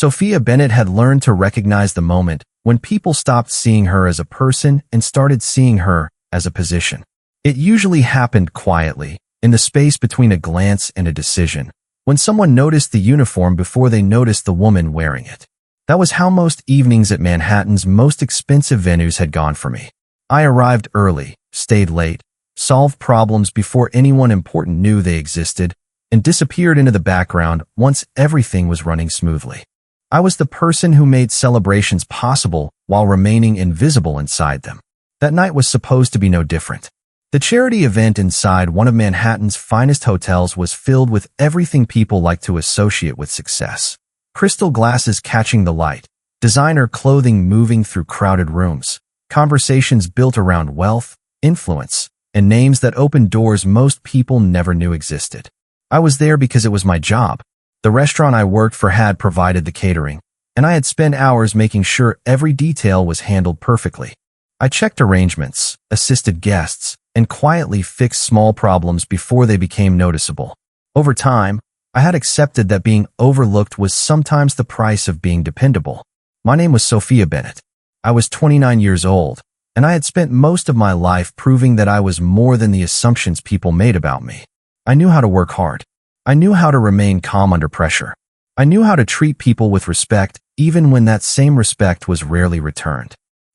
Sophia Bennett had learned to recognize the moment when people stopped seeing her as a person and started seeing her as a position. It usually happened quietly, in the space between a glance and a decision, when someone noticed the uniform before they noticed the woman wearing it. That was how most evenings at Manhattan's most expensive venues had gone for me. I arrived early, stayed late, solved problems before anyone important knew they existed, and disappeared into the background once everything was running smoothly. I was the person who made celebrations possible while remaining invisible inside them. That night was supposed to be no different. The charity event inside one of Manhattan's finest hotels was filled with everything people like to associate with success. Crystal glasses catching the light, designer clothing moving through crowded rooms, conversations built around wealth, influence, and names that opened doors most people never knew existed. I was there because it was my job. The restaurant I worked for had provided the catering, and I had spent hours making sure every detail was handled perfectly. I checked arrangements, assisted guests, and quietly fixed small problems before they became noticeable. Over time, I had accepted that being overlooked was sometimes the price of being dependable. My name was Sophia Bennett. I was 29 years old, and I had spent most of my life proving that I was more than the assumptions people made about me. I knew how to work hard. I knew how to remain calm under pressure. I knew how to treat people with respect, even when that same respect was rarely returned.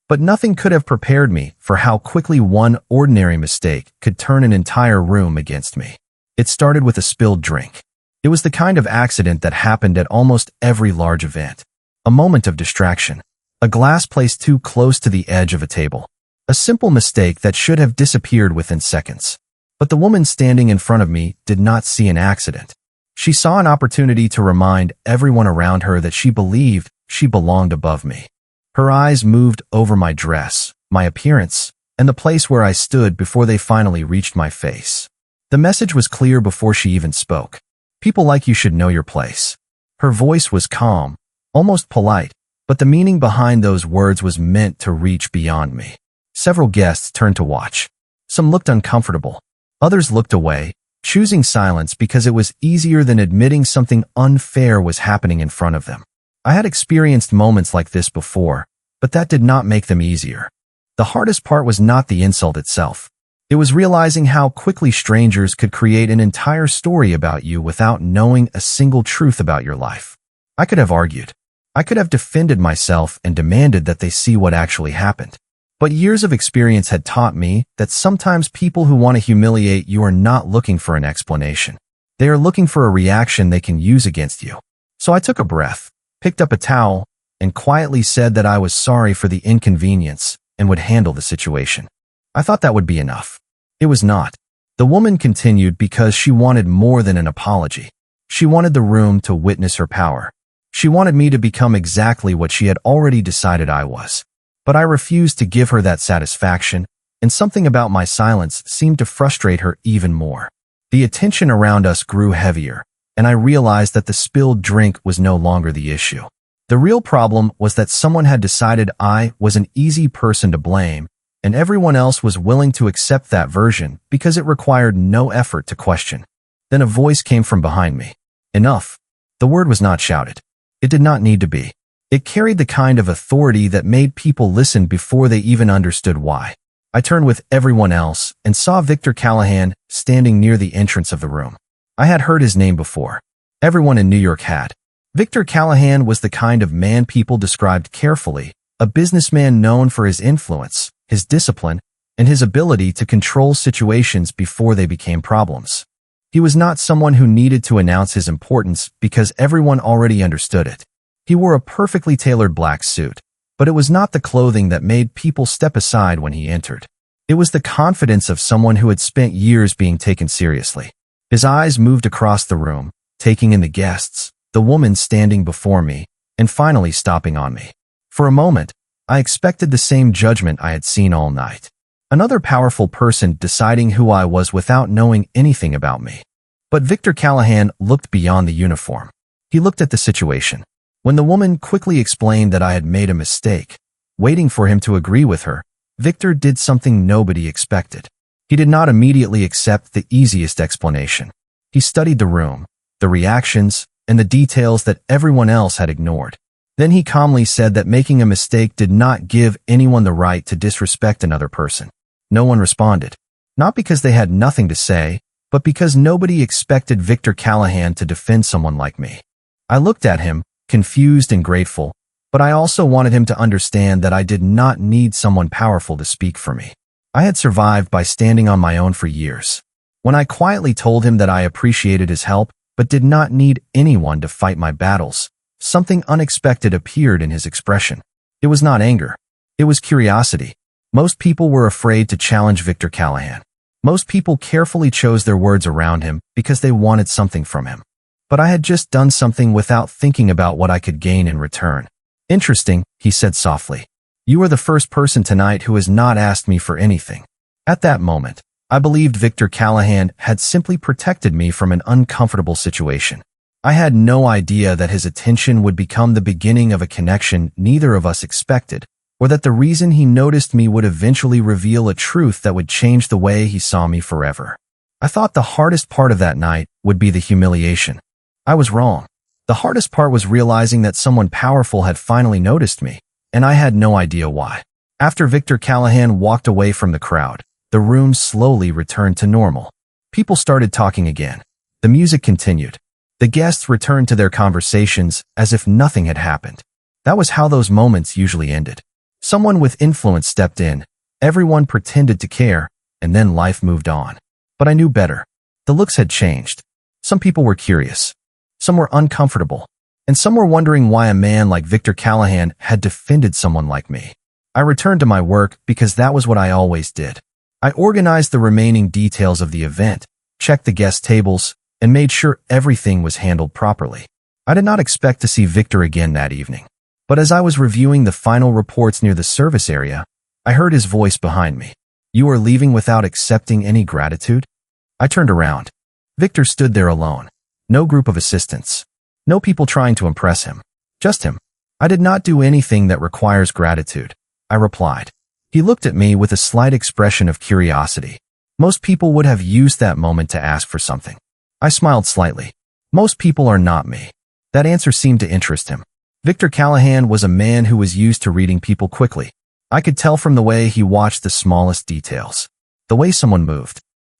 But nothing could have prepared me for how quickly one ordinary mistake could turn an entire room against me. It started with a spilled drink. It was the kind of accident that happened at almost every large event. A moment of distraction. A glass placed too close to the edge of a table. A simple mistake that should have disappeared within seconds. But the woman standing in front of me did not see an accident. She saw an opportunity to remind everyone around her that she believed she belonged above me. Her eyes moved over my dress, my appearance, and the place where I stood before they finally reached my face. The message was clear before she even spoke. People like you should know your place. Her voice was calm, almost polite, but the meaning behind those words was meant to reach beyond me. Several guests turned to watch. Some looked uncomfortable. Others looked away, choosing silence because it was easier than admitting something unfair was happening in front of them. I had experienced moments like this before, but that did not make them easier. The hardest part was not the insult itself. It was realizing how quickly strangers could create an entire story about you without knowing a single truth about your life. I could have argued. I could have defended myself and demanded that they see what actually happened. But years of experience had taught me that sometimes people who want to humiliate you are not looking for an explanation. They are looking for a reaction they can use against you. So I took a breath, picked up a towel, and quietly said that I was sorry for the inconvenience and would handle the situation. I thought that would be enough. It was not. The woman continued because she wanted more than an apology. She wanted the room to witness her power. She wanted me to become exactly what she had already decided I was. But I refused to give her that satisfaction, and something about my silence seemed to frustrate her even more. The attention around us grew heavier, and I realized that the spilled drink was no longer the issue. The real problem was that someone had decided I was an easy person to blame, and everyone else was willing to accept that version because it required no effort to question. Then a voice came from behind me. Enough. The word was not shouted. It did not need to be. It carried the kind of authority that made people listen before they even understood why. I turned with everyone else and saw Victor Callahan standing near the entrance of the room. I had heard his name before. Everyone in New York had. Victor Callahan was the kind of man people described carefully, a businessman known for his influence, his discipline, and his ability to control situations before they became problems. He was not someone who needed to announce his importance because everyone already understood it. He wore a perfectly tailored black suit, but it was not the clothing that made people step aside when he entered. It was the confidence of someone who had spent years being taken seriously. His eyes moved across the room, taking in the guests, the woman standing before me, and finally stopping on me. For a moment, I expected the same judgment I had seen all night. Another powerful person deciding who I was without knowing anything about me. But Victor Callahan looked beyond the uniform. He looked at the situation. When the woman quickly explained that I had made a mistake, waiting for him to agree with her, Victor did something nobody expected. He did not immediately accept the easiest explanation. He studied the room, the reactions, and the details that everyone else had ignored. Then he calmly said that making a mistake did not give anyone the right to disrespect another person. No one responded. Not because they had nothing to say, but because nobody expected Victor Callahan to defend someone like me. I looked at him, confused and grateful, but I also wanted him to understand that I did not need someone powerful to speak for me. I had survived by standing on my own for years. When I quietly told him that I appreciated his help, but did not need anyone to fight my battles, something unexpected appeared in his expression. It was not anger. It was curiosity. Most people were afraid to challenge Victor Callahan. Most people carefully chose their words around him because they wanted something from him. But I had just done something without thinking about what I could gain in return. Interesting, he said softly. You are the first person tonight who has not asked me for anything. At that moment, I believed Victor Callahan had simply protected me from an uncomfortable situation. I had no idea that his attention would become the beginning of a connection neither of us expected, or that the reason he noticed me would eventually reveal a truth that would change the way he saw me forever. I thought the hardest part of that night would be the humiliation. I was wrong. The hardest part was realizing that someone powerful had finally noticed me, and I had no idea why. After Victor Callahan walked away from the crowd, the room slowly returned to normal. People started talking again. The music continued. The guests returned to their conversations as if nothing had happened. That was how those moments usually ended. Someone with influence stepped in, everyone pretended to care, and then life moved on. But I knew better. The looks had changed. Some people were curious. Some were uncomfortable. And some were wondering why a man like Victor Callahan had defended someone like me. I returned to my work because that was what I always did. I organized the remaining details of the event, checked the guest tables, and made sure everything was handled properly. I did not expect to see Victor again that evening. But as I was reviewing the final reports near the service area, I heard his voice behind me. You are leaving without accepting any gratitude? I turned around. Victor stood there alone. No group of assistants. No people trying to impress him. Just him. I did not do anything that requires gratitude, I replied. He looked at me with a slight expression of curiosity. Most people would have used that moment to ask for something. I smiled slightly. Most people are not me. That answer seemed to interest him. Victor Callahan was a man who was used to reading people quickly. I could tell from the way he watched the smallest details. The way someone moved.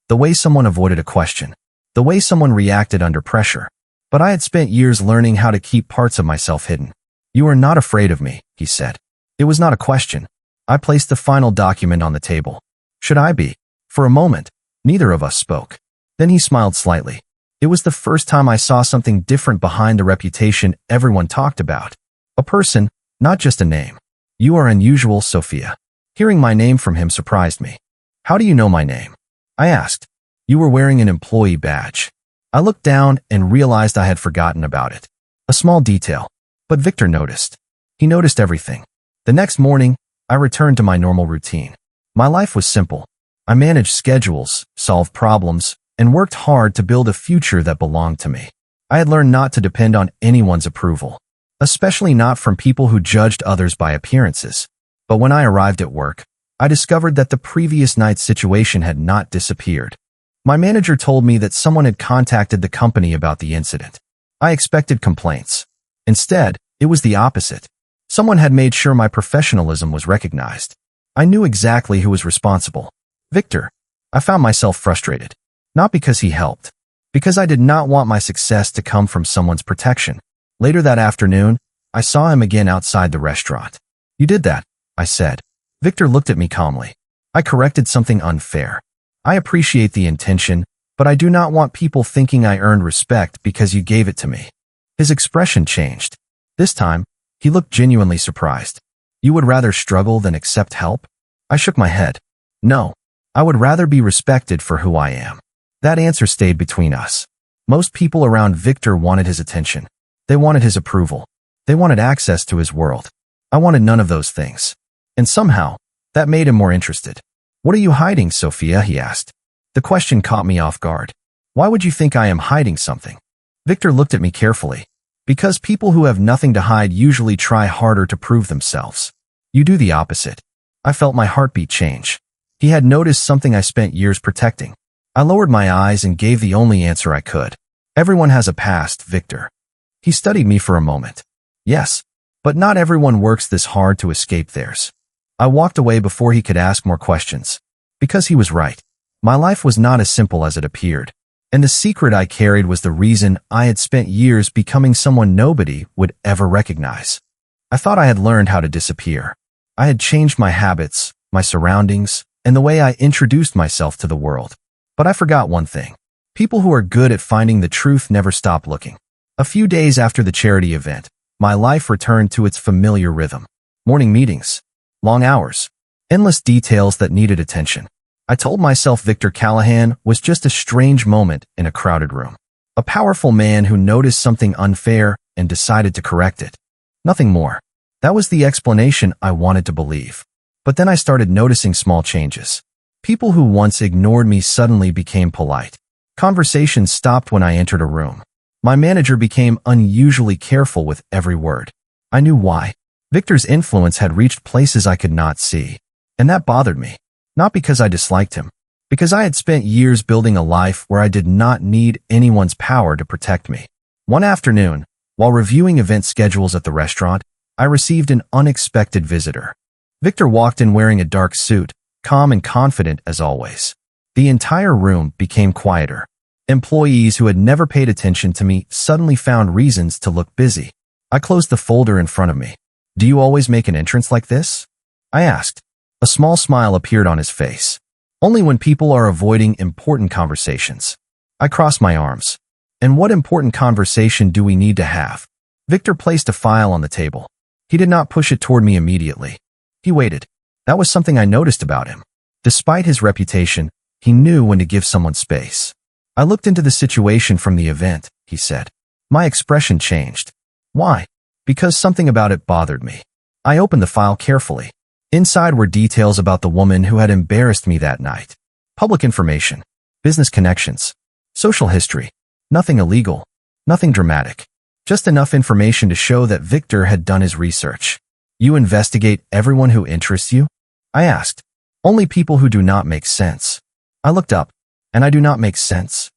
The way someone avoided a question. The way someone reacted under pressure. But I had spent years learning how to keep parts of myself hidden. You are not afraid of me, he said. It was not a question. I placed the final document on the table. Should I be? For a moment, neither of us spoke. Then he smiled slightly. It was the first time I saw something different behind the reputation everyone talked about. A person, not just a name. You are unusual, Sophia. Hearing my name from him surprised me. How do you know my name? I asked. You were wearing an employee badge. I looked down and realized I had forgotten about it. A small detail. But Victor noticed. He noticed everything. The next morning, I returned to my normal routine. My life was simple. I managed schedules, solved problems, and worked hard to build a future that belonged to me. I had learned not to depend on anyone's approval, especially not from people who judged others by appearances. But when I arrived at work, I discovered that the previous night's situation had not disappeared. My manager told me that someone had contacted the company about the incident. I expected complaints. Instead, it was the opposite. Someone had made sure my professionalism was recognized. I knew exactly who was responsible. Victor. I found myself frustrated. Not because he helped. Because I did not want my success to come from someone's protection. Later that afternoon, I saw him again outside the restaurant. You did that, I said. Victor looked at me calmly. I corrected something unfair. I appreciate the intention, but I do not want people thinking I earned respect because you gave it to me. His expression changed. This time, he looked genuinely surprised. You would rather struggle than accept help? I shook my head. No, I would rather be respected for who I am. That answer stayed between us. Most people around Victor wanted his attention. They wanted his approval. They wanted access to his world. I wanted none of those things. And somehow, that made him more interested. What are you hiding, Sophia? He asked. The question caught me off guard. Why would you think I am hiding something? Victor looked at me carefully. Because people who have nothing to hide usually try harder to prove themselves. You do the opposite. I felt my heartbeat change. He had noticed something I spent years protecting. I lowered my eyes and gave the only answer I could. Everyone has a past, Victor. He studied me for a moment. Yes, but not everyone works this hard to escape theirs. I walked away before he could ask more questions. Because he was right. My life was not as simple as it appeared. And the secret I carried was the reason I had spent years becoming someone nobody would ever recognize. I thought I had learned how to disappear. I had changed my habits, my surroundings, and the way I introduced myself to the world. But I forgot one thing. People who are good at finding the truth never stop looking. A few days after the charity event, my life returned to its familiar rhythm. Morning meetings, long hours, endless details that needed attention. I told myself Victor Callahan was just a strange moment in a crowded room. A powerful man who noticed something unfair and decided to correct it. Nothing more. That was the explanation I wanted to believe. But then I started noticing small changes. People who once ignored me suddenly became polite. Conversations stopped when I entered a room. My manager became unusually careful with every word. I knew why. Victor's influence had reached places I could not see. And that bothered me. Not because I disliked him. Because I had spent years building a life where I did not need anyone's power to protect me. One afternoon, while reviewing event schedules at the restaurant, I received an unexpected visitor. Victor walked in wearing a dark suit, calm and confident as always. The entire room became quieter. Employees who had never paid attention to me suddenly found reasons to look busy. I closed the folder in front of me. "Do you always make an entrance like this?" I asked. A small smile appeared on his face. "Only when people are avoiding important conversations." I crossed my arms. "And what important conversation do we need to have?" Victor placed a file on the table. He did not push it toward me immediately. He waited. That was something I noticed about him. Despite his reputation, he knew when to give someone space. "I looked into the situation from the event," he said. My expression changed. "Why?" "Because something about it bothered me." I opened the file carefully. Inside were details about the woman who had embarrassed me that night. Public information, business connections, social history. Nothing illegal, nothing dramatic. Just enough information to show that Victor had done his research. "You investigate everyone who interests you?" I asked. "Only people who do not make sense." I looked up. "And I do not make sense?"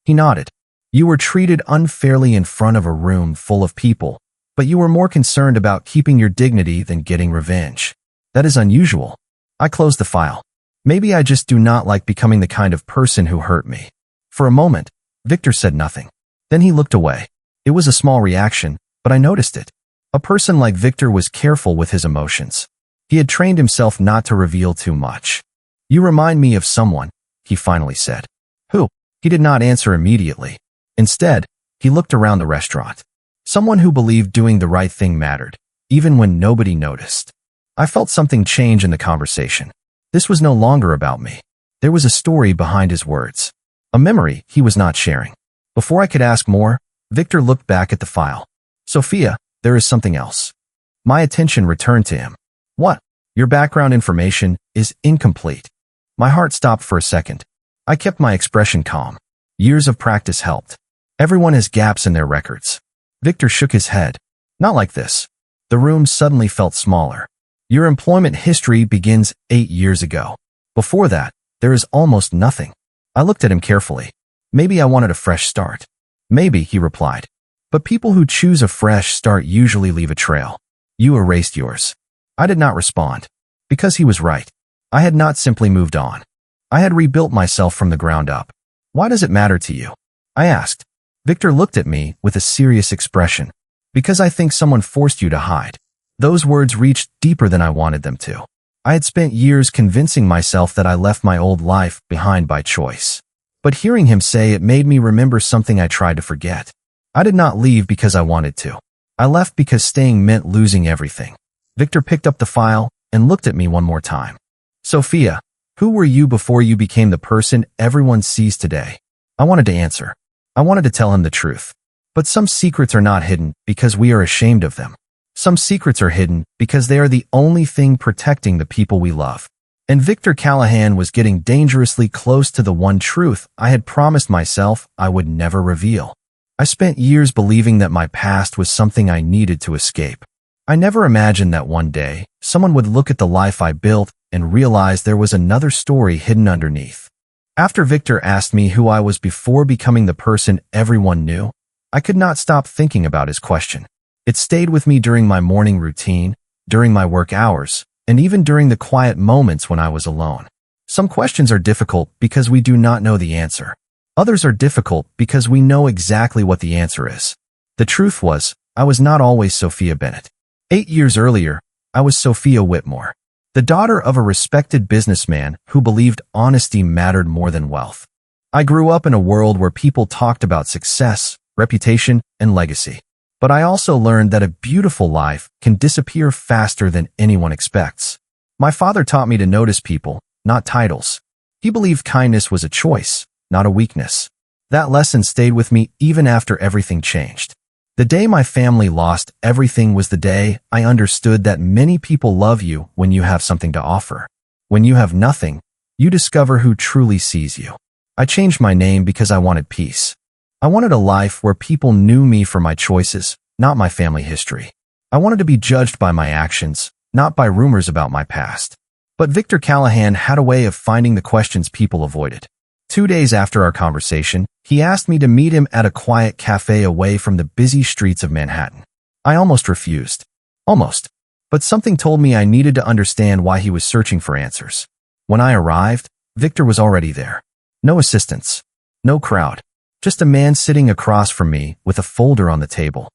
He nodded. "You were treated unfairly in front of a room full of people, but you were more concerned about keeping your dignity than getting revenge. That is unusual." I closed the file. Maybe I just do not like becoming the kind of person who hurt me. For a moment, Victor said nothing. Then he looked away. It was a small reaction, but I noticed it. A person like Victor was careful with his emotions. He had trained himself not to reveal too much. "You remind me of someone," he finally said. "Who?" He did not answer immediately. Instead, he looked around the restaurant. Someone who believed doing the right thing mattered, even when nobody noticed. I felt something change in the conversation. This was no longer about me. There was a story behind his words. A memory he was not sharing. Before I could ask more, Victor looked back at the file. "Sophia, there is something else." My attention returned to him. "What?" "Your background information is incomplete." My heart stopped for a second. I kept my expression calm. Years of practice helped. Everyone has gaps in their records. Victor shook his head. "Not like this." The room suddenly felt smaller. "Your employment history begins 8 years ago. Before that, there is almost nothing." I looked at him carefully. Maybe I wanted a fresh start. "Maybe," he replied. "But people who choose a fresh start usually leave a trail. You erased yours." I did not respond. Because he was right. I had not simply moved on. I had rebuilt myself from the ground up. "Why does it matter to you?" I asked. Victor looked at me with a serious expression. "Because I think someone forced you to hide." Those words reached deeper than I wanted them to. I had spent years convincing myself that I left my old life behind by choice. But hearing him say it made me remember something I tried to forget. I did not leave because I wanted to. I left because staying meant losing everything. Victor picked up the file and looked at me one more time. "Sophia, who were you before you became the person everyone sees today?" I wanted to answer. I wanted to tell him the truth. But some secrets are not hidden because we are ashamed of them. Some secrets are hidden because they are the only thing protecting the people we love. And Victor Callahan was getting dangerously close to the one truth I had promised myself I would never reveal. I spent years believing that my past was something I needed to escape. I never imagined that one day, someone would look at the life I built and realize there was another story hidden underneath. After Victor asked me who I was before becoming the person everyone knew, I could not stop thinking about his question. It stayed with me during my morning routine, during my work hours, and even during the quiet moments when I was alone. Some questions are difficult because we do not know the answer. Others are difficult because we know exactly what the answer is. The truth was, I was not always Sophia Bennett. 8 years earlier, I was Sophia Whitmore, the daughter of a respected businessman who believed honesty mattered more than wealth. I grew up in a world where people talked about success, reputation, and legacy. But I also learned that a beautiful life can disappear faster than anyone expects. My father taught me to notice people, not titles. He believed kindness was a choice, not a weakness. That lesson stayed with me even after everything changed. The day my family lost everything was the day I understood that many people love you when you have something to offer. When you have nothing, you discover who truly sees you. I changed my name because I wanted peace. I wanted a life where people knew me for my choices, not my family history. I wanted to be judged by my actions, not by rumors about my past. But Victor Callahan had a way of finding the questions people avoided. 2 days after our conversation, he asked me to meet him at a quiet cafe away from the busy streets of Manhattan. I almost refused. Almost. But something told me I needed to understand why he was searching for answers. When I arrived, Victor was already there. No assistants. No crowd. Just a man sitting across from me with a folder on the table.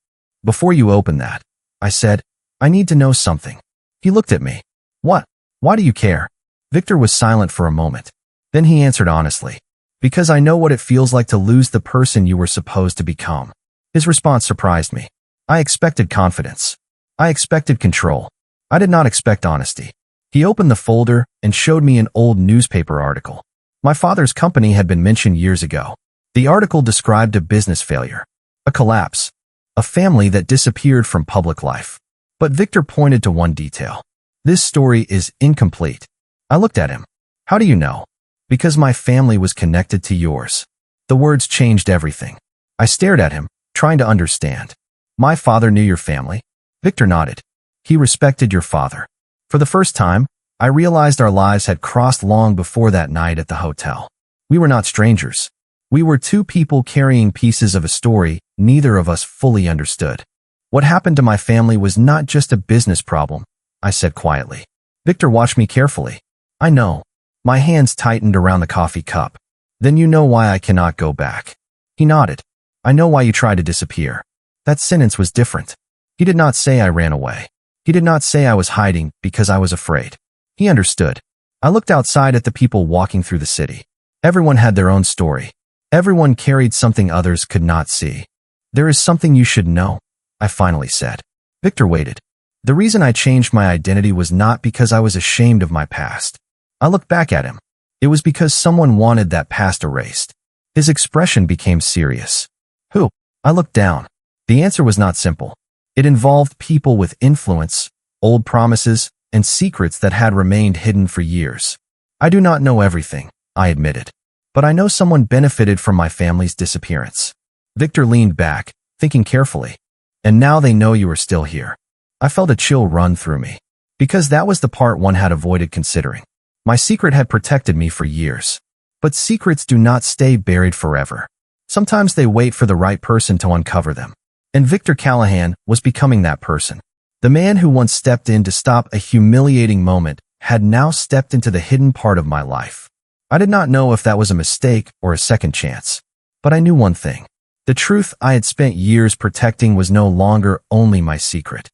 "Before you open that," I said, "I need to know something." He looked at me. "What? Why do you care?" Victor was silent for a moment. Then he answered honestly, "Because I know what it feels like to lose the person you were supposed to become." His response surprised me. I expected confidence. I expected control. I did not expect honesty. He opened the folder and showed me an old newspaper article. My father's company had been mentioned years ago. The article described a business failure, a collapse, a family that disappeared from public life. But Victor pointed to one detail. "This story is incomplete." I looked at him. "How do you know?" "Because my family was connected to yours." The words changed everything. I stared at him, trying to understand. "My father knew your family?" Victor nodded. "He respected your father." For the first time, I realized our lives had crossed long before that night at the hotel. We were not strangers. We were two people carrying pieces of a story neither of us fully understood. "What happened to my family was not just a business problem," I said quietly. Victor watched me carefully. "I know." My hands tightened around the coffee cup. "Then you know why I cannot go back." He nodded. "I know why you tried to disappear." That sentence was different. He did not say I ran away. He did not say I was hiding because I was afraid. He understood. I looked outside at the people walking through the city. Everyone had their own story. Everyone carried something others could not see. "There is something you should know," I finally said. Victor waited. The reason I changed my identity was not because I was ashamed of my past. I looked back at him. It was because someone wanted that past erased. His expression became serious. "Who?" I looked down. The answer was not simple. It involved people with influence, old promises, and secrets that had remained hidden for years. "I do not know everything," I admitted. "But I know someone benefited from my family's disappearance." Victor leaned back, thinking carefully. "And now they know you are still here." I felt a chill run through me. Because that was the part one had avoided considering. My secret had protected me for years. But secrets do not stay buried forever. Sometimes they wait for the right person to uncover them. And Victor Callahan was becoming that person. The man who once stepped in to stop a humiliating moment had now stepped into the hidden part of my life. I did not know if that was a mistake or a second chance. But I knew one thing. The truth I had spent years protecting was no longer only my secret.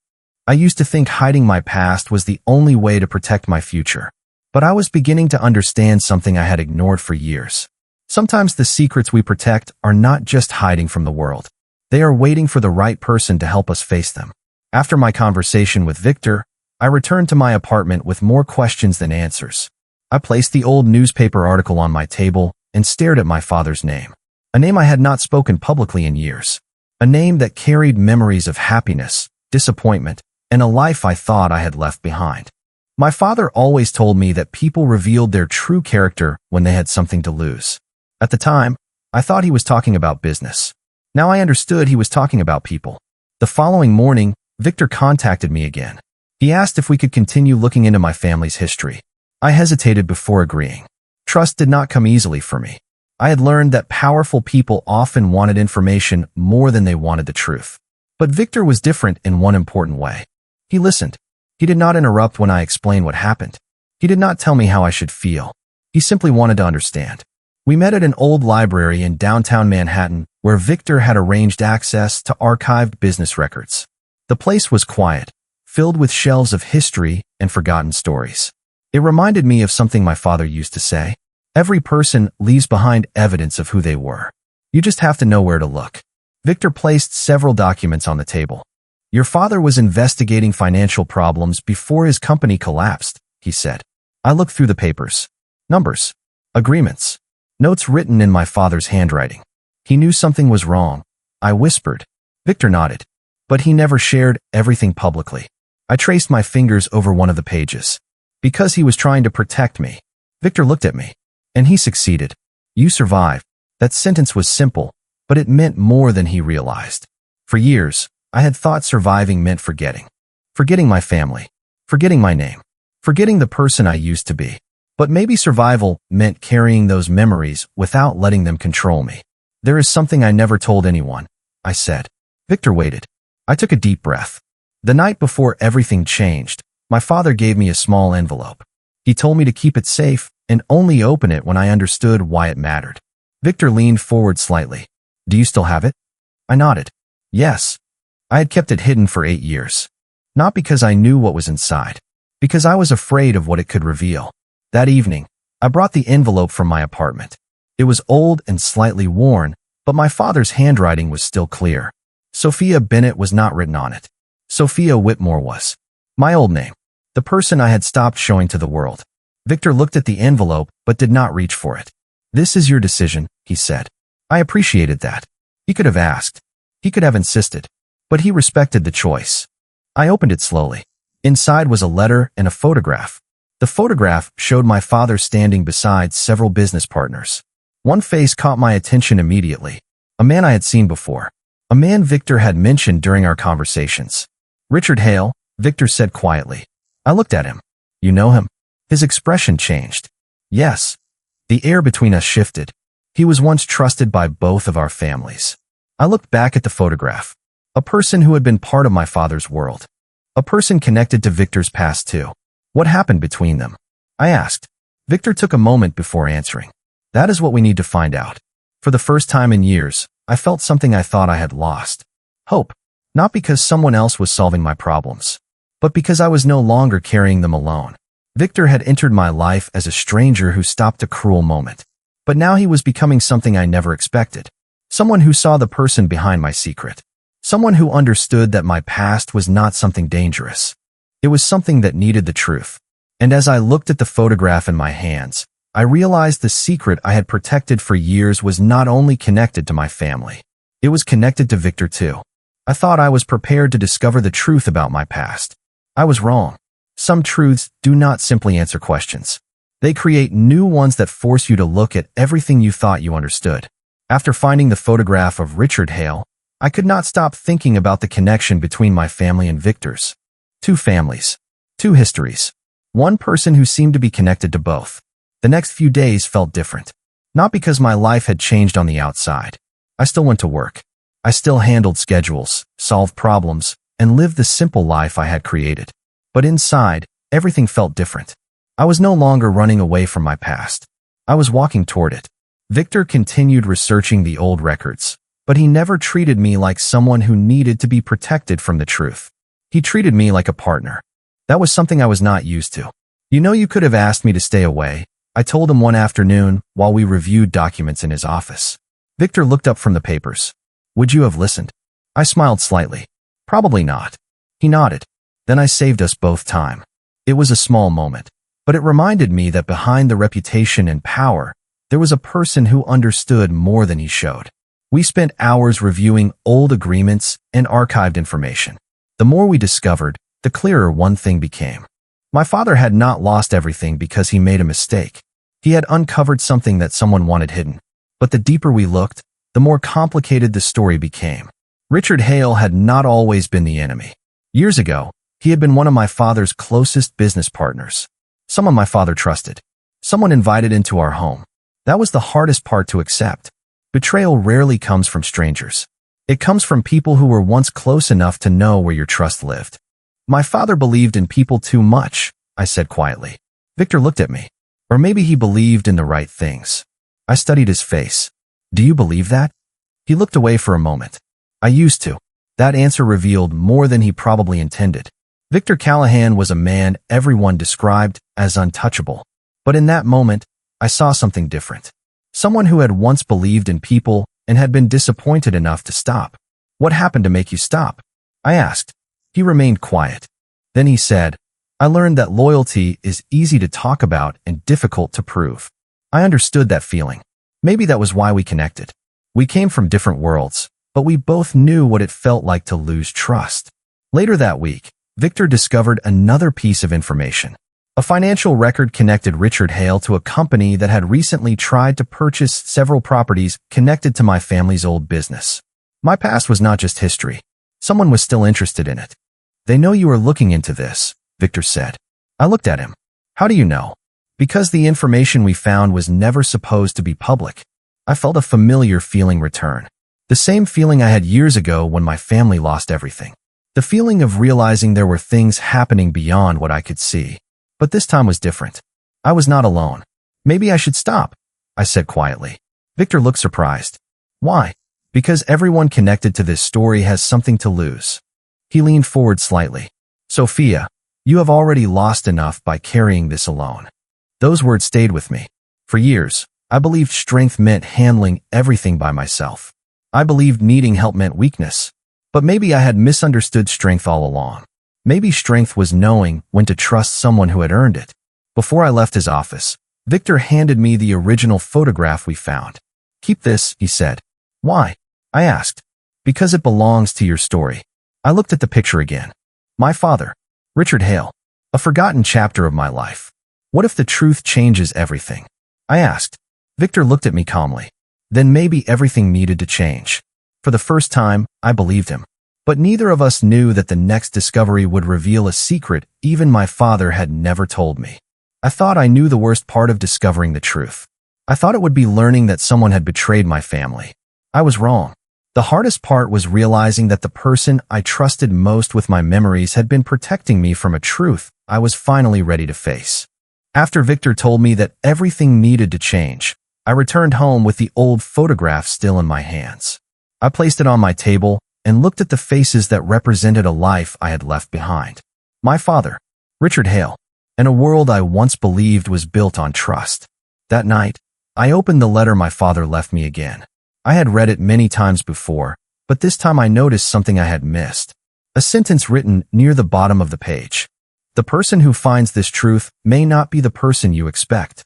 I used to think hiding my past was the only way to protect my future. But I was beginning to understand something I had ignored for years. Sometimes the secrets we protect are not just hiding from the world. They are waiting for the right person to help us face them. After my conversation with Victor, I returned to my apartment with more questions than answers. I placed the old newspaper article on my table and stared at my father's name. A name I had not spoken publicly in years. A name that carried memories of happiness, disappointment, and a life I thought I had left behind. My father always told me that people revealed their true character when they had something to lose. At the time, I thought he was talking about business. Now I understood he was talking about people. The following morning, Victor contacted me again. He asked if we could continue looking into my family's history. I hesitated before agreeing. Trust did not come easily for me. I had learned that powerful people often wanted information more than they wanted the truth. But Victor was different in one important way. He listened. He did not interrupt when I explained what happened. He did not tell me how I should feel. He simply wanted to understand. We met at an old library in downtown Manhattan where Victor had arranged access to archived business records. The place was quiet, filled with shelves of history and forgotten stories. It reminded me of something my father used to say. Every person leaves behind evidence of who they were. You just have to know where to look. Victor placed several documents on the table. Your father was investigating financial problems before his company collapsed, he said. I looked through the papers. Numbers. Agreements. Notes written in my father's handwriting. He knew something was wrong. I whispered. Victor nodded. But he never shared everything publicly. I traced my fingers over one of the pages. Because he was trying to protect me. Victor looked at me. And he succeeded. You survived. That sentence was simple, but it meant more than he realized. For years, I had thought surviving meant forgetting. Forgetting my family. Forgetting my name. Forgetting the person I used to be. But maybe survival meant carrying those memories without letting them control me. There is something I never told anyone, I said. Victor waited. I took a deep breath. The night before everything changed, my father gave me a small envelope. He told me to keep it safe and only open it when I understood why it mattered. Victor leaned forward slightly. Do you still have it? I nodded. Yes. I had kept it hidden for 8 years. Not because I knew what was inside. Because I was afraid of what it could reveal. That evening, I brought the envelope from my apartment. It was old and slightly worn, but my father's handwriting was still clear. Sophia Bennett was not written on it. Sophia Whitmore was. My old name. The person I had stopped showing to the world. Victor looked at the envelope, but did not reach for it. This is your decision, he said. I appreciated that. He could have asked. He could have insisted. But he respected the choice. I opened it slowly. Inside was a letter and a photograph. The photograph showed my father standing beside several business partners. One face caught my attention immediately. A man I had seen before. A man Victor had mentioned during our conversations. Richard Hale, Victor said quietly. I looked at him. You know him? His expression changed. Yes. The air between us shifted. He was once trusted by both of our families. I looked back at the photograph. A person who had been part of my father's world. A person connected to Victor's past too. What happened between them? I asked. Victor took a moment before answering. That is what we need to find out. For the first time in years, I felt something I thought I had lost. Hope. Not because someone else was solving my problems, but because I was no longer carrying them alone. Victor had entered my life as a stranger who stopped a cruel moment. But now he was becoming something I never expected. Someone who saw the person behind my secret. Someone who understood that my past was not something dangerous. It was something that needed the truth. And as I looked at the photograph in my hands, I realized the secret I had protected for years was not only connected to my family. It was connected to Victor too. I thought I was prepared to discover the truth about my past. I was wrong. Some truths do not simply answer questions. They create new ones that force you to look at everything you thought you understood. After finding the photograph of Richard Hale, I could not stop thinking about the connection between my family and Victor's. Two families. Two histories. One person who seemed to be connected to both. The next few days felt different. Not because my life had changed on the outside. I still went to work. I still handled schedules, solved problems, and lived the simple life I had created. But inside, everything felt different. I was no longer running away from my past. I was walking toward it. Victor continued researching the old records, but he never treated me like someone who needed to be protected from the truth. He treated me like a partner. That was something I was not used to. You know, you could have asked me to stay away, I told him one afternoon while we reviewed documents in his office. Victor looked up from the papers. Would you have listened? I smiled slightly. Probably not. He nodded. Then I saved us both time. It was a small moment, but it reminded me that behind the reputation and power, there was a person who understood more than he showed. We spent hours reviewing old agreements and archived information. The more we discovered, the clearer one thing became. My father had not lost everything because he made a mistake. He had uncovered something that someone wanted hidden. But the deeper we looked, the more complicated the story became. Richard Hale had not always been the enemy. Years ago, he had been one of my father's closest business partners. Someone my father trusted. Someone invited into our home. That was the hardest part to accept. Betrayal rarely comes from strangers. It comes from people who were once close enough to know where your trust lived. My father believed in people too much, I said quietly. Victor looked at me. Or maybe he believed in the right things. I studied his face. Do you believe that? He looked away for a moment. I used to. That answer revealed more than he probably intended. Victor Callahan was a man everyone described as untouchable. But in that moment, I saw something different. Someone who had once believed in people and had been disappointed enough to stop. What happened to make you stop? I asked. He remained quiet. Then he said, I learned that loyalty is easy to talk about and difficult to prove. I understood that feeling. Maybe that was why we connected. We came from different worlds, but we both knew what it felt like to lose trust. Later that week, Victor discovered another piece of information. A financial record connected Richard Hale to a company that had recently tried to purchase several properties connected to my family's old business. My past was not just history. Someone was still interested in it. They know you are looking into this, Victor said. I looked at him. How do you know? Because the information we found was never supposed to be public. I felt a familiar feeling return. The same feeling I had years ago when my family lost everything. The feeling of realizing there were things happening beyond what I could see. But this time was different. I was not alone. Maybe I should stop, I said quietly. Victor looked surprised. Why? Because everyone connected to this story has something to lose. He leaned forward slightly. Sophia, you have already lost enough by carrying this alone. Those words stayed with me. For years, I believed strength meant handling everything by myself. I believed needing help meant weakness. But maybe I had misunderstood strength all along. Maybe strength was knowing when to trust someone who had earned it. Before I left his office, Victor handed me the original photograph we found. Keep this, he said. Why? I asked. Because it belongs to your story. I looked at the picture again. My father, Richard Hale. A forgotten chapter of my life. What if the truth changes everything? I asked. Victor looked at me calmly. Then maybe everything needed to change. For the first time, I believed him. But neither of us knew that the next discovery would reveal a secret even my father had never told me. I thought I knew the worst part of discovering the truth. I thought it would be learning that someone had betrayed my family. I was wrong. The hardest part was realizing that the person I trusted most with my memories had been protecting me from a truth I was finally ready to face. After Victor told me that everything needed to change, I returned home with the old photograph still in my hands. I placed it on my table and looked at the faces that represented a life I had left behind. My father, Richard Hale, and a world I once believed was built on trust. That night, I opened the letter my father left me again. I had read it many times before, but this time I noticed something I had missed. A sentence written near the bottom of the page. The person who finds this truth may not be the person you expect.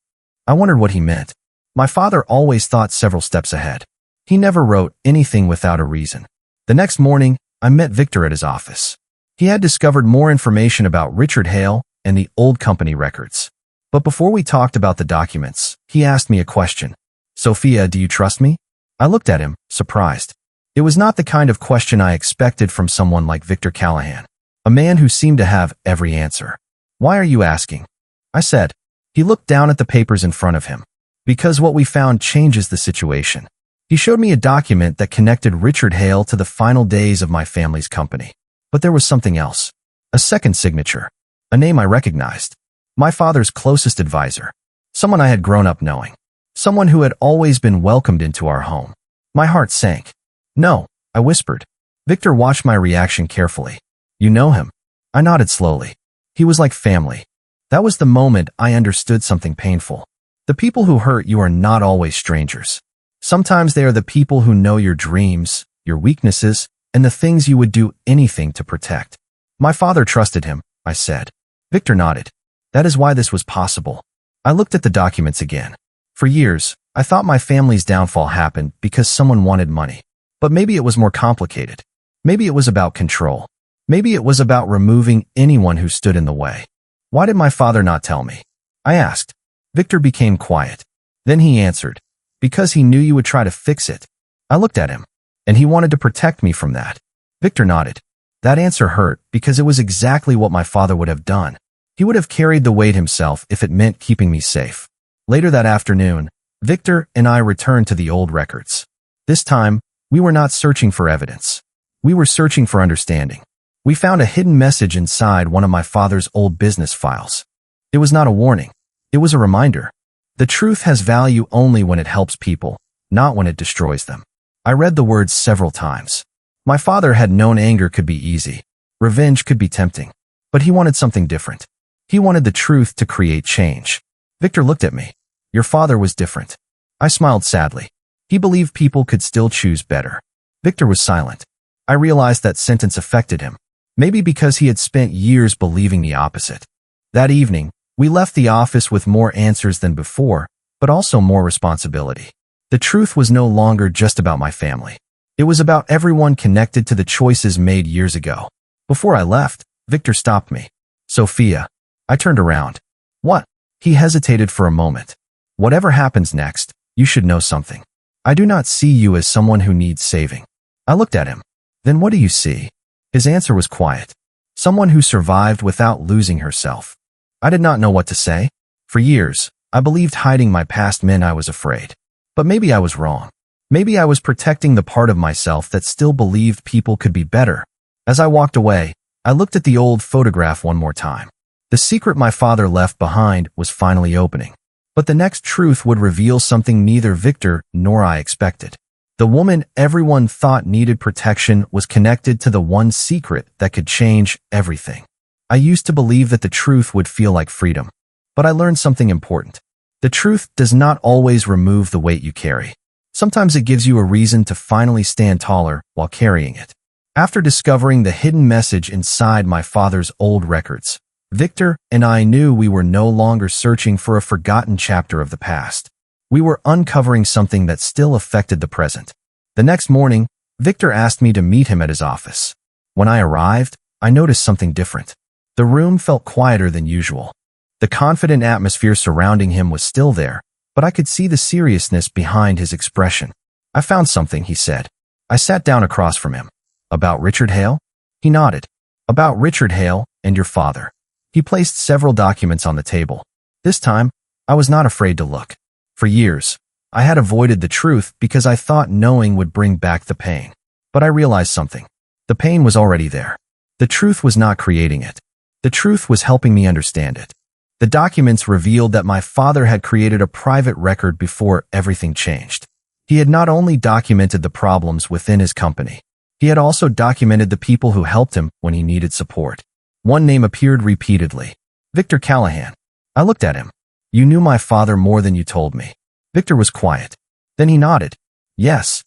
I wondered what he meant. My father always thought several steps ahead. He never wrote anything without a reason. The next morning, I met Victor at his office. He had discovered more information about Richard Hale and the old company records. But before we talked about the documents, he asked me a question. Sophia, do you trust me? I looked at him, surprised. It was not the kind of question I expected from someone like Victor Callahan, a man who seemed to have every answer. Why are you asking? I said. He looked down at the papers in front of him. Because what we found changes the situation. He showed me a document that connected Richard Hale to the final days of my family's company. But there was something else. A second signature. A name I recognized. My father's closest advisor. Someone I had grown up knowing. Someone who had always been welcomed into our home. My heart sank. No, I whispered. Victor watched my reaction carefully. You know him? I nodded slowly. He was like family. That was the moment I understood something painful. The people who hurt you are not always strangers. Sometimes they are the people who know your dreams, your weaknesses, and the things you would do anything to protect. My father trusted him, I said. Victor nodded. That is why this was possible. I looked at the documents again. For years, I thought my family's downfall happened because someone wanted money. But maybe it was more complicated. Maybe it was about control. Maybe it was about removing anyone who stood in the way. Why did my father not tell me? I asked. Victor became quiet. Then he answered. Because he knew you would try to fix it. I looked at him, and he wanted to protect me from that. Victor nodded. That answer hurt because it was exactly what my father would have done. He would have carried the weight himself if it meant keeping me safe. Later that afternoon, Victor and I returned to the old records. This time, we were not searching for evidence. We were searching for understanding. We found a hidden message inside one of my father's old business files. It was not a warning. It was a reminder. The truth has value only when it helps people, not when it destroys them. I read the words several times. My father had known anger could be easy. Revenge could be tempting. But he wanted something different. He wanted the truth to create change. Victor looked at me. Your father was different. I smiled sadly. He believed people could still choose better. Victor was silent. I realized that sentence affected him. Maybe because he had spent years believing the opposite. That evening, we left the office with more answers than before, but also more responsibility. The truth was no longer just about my family. It was about everyone connected to the choices made years ago. Before I left, Victor stopped me. Sophia. I turned around. What? He hesitated for a moment. Whatever happens next, you should know something. I do not see you as someone who needs saving. I looked at him. Then what do you see? His answer was quiet. Someone who survived without losing herself. I did not know what to say. For years, I believed hiding my past meant I was afraid. But maybe I was wrong. Maybe I was protecting the part of myself that still believed people could be better. As I walked away, I looked at the old photograph one more time. The secret my father left behind was finally opening. But the next truth would reveal something neither Victor nor I expected. The woman everyone thought needed protection was connected to the one secret that could change everything. I used to believe that the truth would feel like freedom. But I learned something important. The truth does not always remove the weight you carry. Sometimes it gives you a reason to finally stand taller while carrying it. After discovering the hidden message inside my father's old records, Victor and I knew we were no longer searching for a forgotten chapter of the past. We were uncovering something that still affected the present. The next morning, Victor asked me to meet him at his office. When I arrived, I noticed something different. The room felt quieter than usual. The confident atmosphere surrounding him was still there, but I could see the seriousness behind his expression. I found something, he said. I sat down across from him. About Richard Hale? He nodded. About Richard Hale and your father. He placed several documents on the table. This time, I was not afraid to look. For years, I had avoided the truth because I thought knowing would bring back the pain. But I realized something. The pain was already there. The truth was not creating it. The truth was helping me understand it. The documents revealed that my father had created a private record before everything changed. He had not only documented the problems within his company, he had also documented the people who helped him when he needed support. One name appeared repeatedly. Victor Callahan. I looked at him. You knew my father more than you told me. Victor was quiet. Then he nodded. Yes.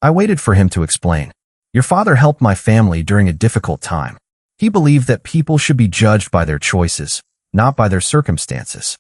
I waited for him to explain. Your father helped my family during a difficult time. He believed that people should be judged by their choices, not by their circumstances.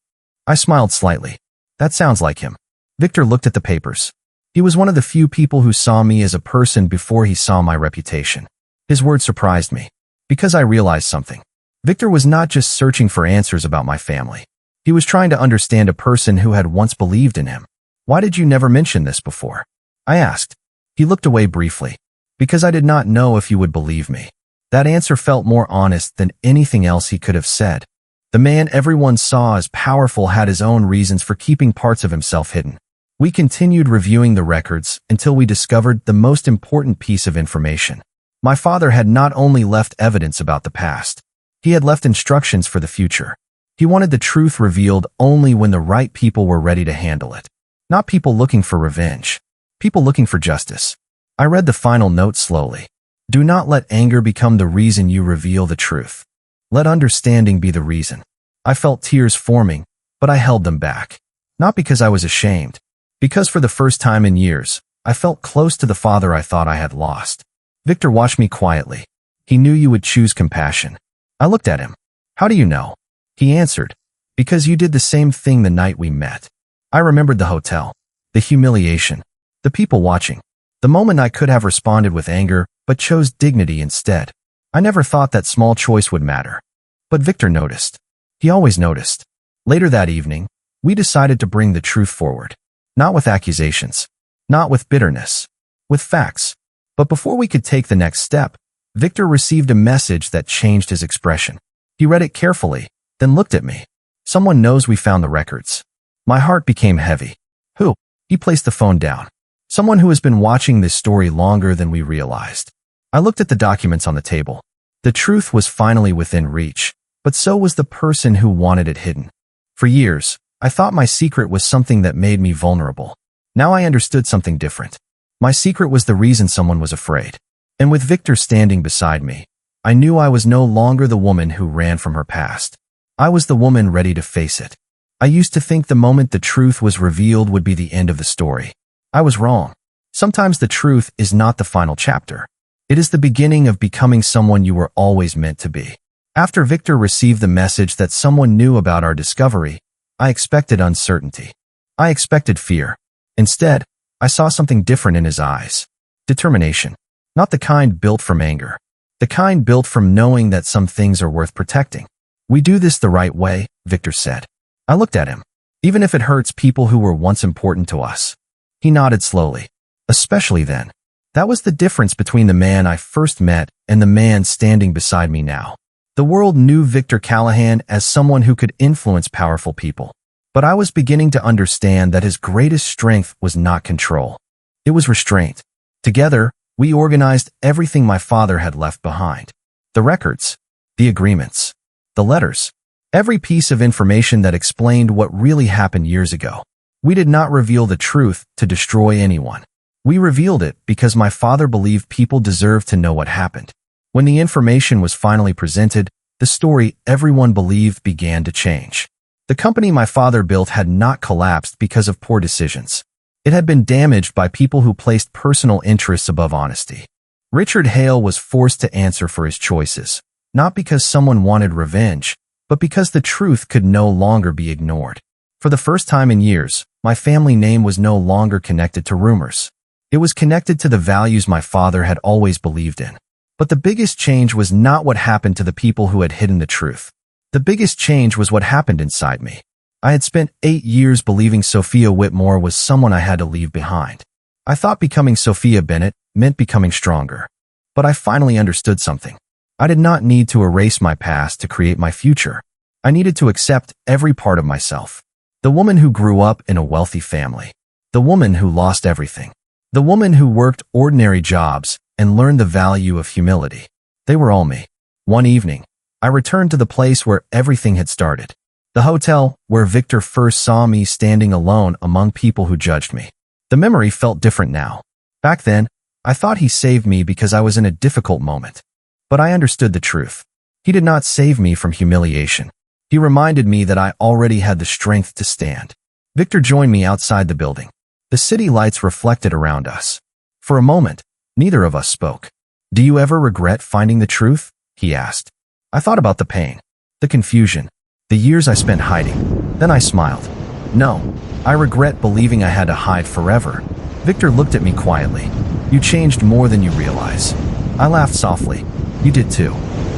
I smiled slightly. That sounds like him. Victor looked at the papers. He was one of the few people who saw me as a person before he saw my reputation. His words surprised me. Because I realized something. Victor was not just searching for answers about my family. He was trying to understand a person who had once believed in him. Why did you never mention this before? I asked. He looked away briefly. Because I did not know if you would believe me. That answer felt more honest than anything else he could have said. The man everyone saw as powerful had his own reasons for keeping parts of himself hidden. We continued reviewing the records until we discovered the most important piece of information. My father had not only left evidence about the past, he had left instructions for the future. He wanted the truth revealed only when the right people were ready to handle it. Not people looking for revenge. People looking for justice. I read the final note slowly. Do not let anger become the reason you reveal the truth. Let understanding be the reason. I felt tears forming, but I held them back. Not because I was ashamed. Because for the first time in years, I felt close to the father I thought I had lost. Victor watched me quietly. He knew you would choose compassion. I looked at him. How do you know? He answered. Because you did the same thing the night we met. I remembered the hotel, the humiliation, the people watching. The moment I could have responded with anger, but chose dignity instead. I never thought that small choice would matter. But Victor noticed. He always noticed. Later that evening, we decided to bring the truth forward. Not with accusations. Not with bitterness. With facts. But before we could take the next step, Victor received a message that changed his expression. He read it carefully, then looked at me. Someone knows we found the records. My heart became heavy. Who? He placed the phone down. Someone who has been watching this story longer than we realized. I looked at the documents on the table. The truth was finally within reach, but so was the person who wanted it hidden. For years, I thought my secret was something that made me vulnerable. Now I understood something different. My secret was the reason someone was afraid. And with Victor standing beside me, I knew I was no longer the woman who ran from her past. I was the woman ready to face it. I used to think the moment the truth was revealed would be the end of the story. I was wrong. Sometimes the truth is not the final chapter. It is the beginning of becoming someone you were always meant to be. After Victor received the message that someone knew about our discovery, I expected uncertainty. I expected fear. Instead, I saw something different in his eyes. Determination. Not the kind built from anger. The kind built from knowing that some things are worth protecting. We do this the right way, Victor said. I looked at him. Even if it hurts people who were once important to us. He nodded slowly. Especially then. That was the difference between the man I first met and the man standing beside me now. The world knew Victor Callahan as someone who could influence powerful people. But I was beginning to understand that his greatest strength was not control. It was restraint. Together, we organized everything my father had left behind. The records, the agreements, the letters, every piece of information that explained what really happened years ago. We did not reveal the truth to destroy anyone. We revealed it because my father believed people deserved to know what happened. When the information was finally presented, the story everyone believed began to change. The company my father built had not collapsed because of poor decisions. It had been damaged by people who placed personal interests above honesty. Richard Hale was forced to answer for his choices, not because someone wanted revenge, but because the truth could no longer be ignored. For the first time in years, my family name was no longer connected to rumors. It was connected to the values my father had always believed in. But the biggest change was not what happened to the people who had hidden the truth. The biggest change was what happened inside me. I had spent 8 years believing Sophia Whitmore was someone I had to leave behind. I thought becoming Sophia Bennett meant becoming stronger. But I finally understood something. I did not need to erase my past to create my future. I needed to accept every part of myself. The woman who grew up in a wealthy family. The woman who lost everything. The woman who worked ordinary jobs and learned the value of humility. They were all me. One evening, I returned to the place where everything had started. The hotel where Victor first saw me standing alone among people who judged me. The memory felt different now. Back then, I thought he saved me because I was in a difficult moment. But I understood the truth. He did not save me from humiliation. He reminded me that I already had the strength to stand. Victor joined me outside the building. The city lights reflected around us. For a moment, neither of us spoke. "Do you ever regret finding the truth?" he asked. I thought about the pain, the confusion, the years I spent hiding. Then I smiled. "No, I regret believing I had to hide forever." Victor looked at me quietly. "You changed more than you realize." I laughed softly. "You did too."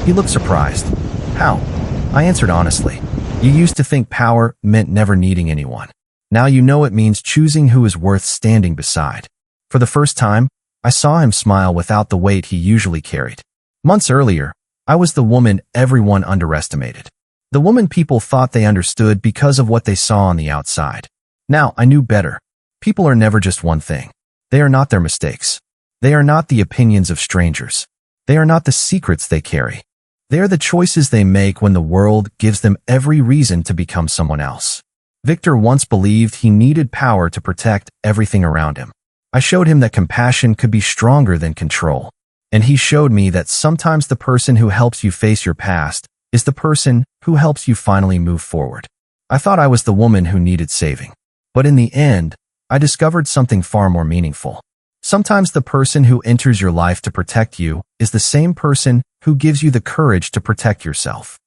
He looked surprised. "How?" I answered honestly. "You used to think power meant never needing anyone. Now you know it means choosing who is worth standing beside." For the first time, I saw him smile without the weight he usually carried. Months earlier, I was the woman everyone underestimated. The woman people thought they understood because of what they saw on the outside. Now I knew better. People are never just one thing. They are not their mistakes. They are not the opinions of strangers. They are not the secrets they carry. They are the choices they make when the world gives them every reason to become someone else. Victor once believed he needed power to protect everything around him. I showed him that compassion could be stronger than control. And he showed me that sometimes the person who helps you face your past is the person who helps you finally move forward. I thought I was the woman who needed saving. But in the end, I discovered something far more meaningful. Sometimes the person who enters your life to protect you is the same person who gives you the courage to protect yourself.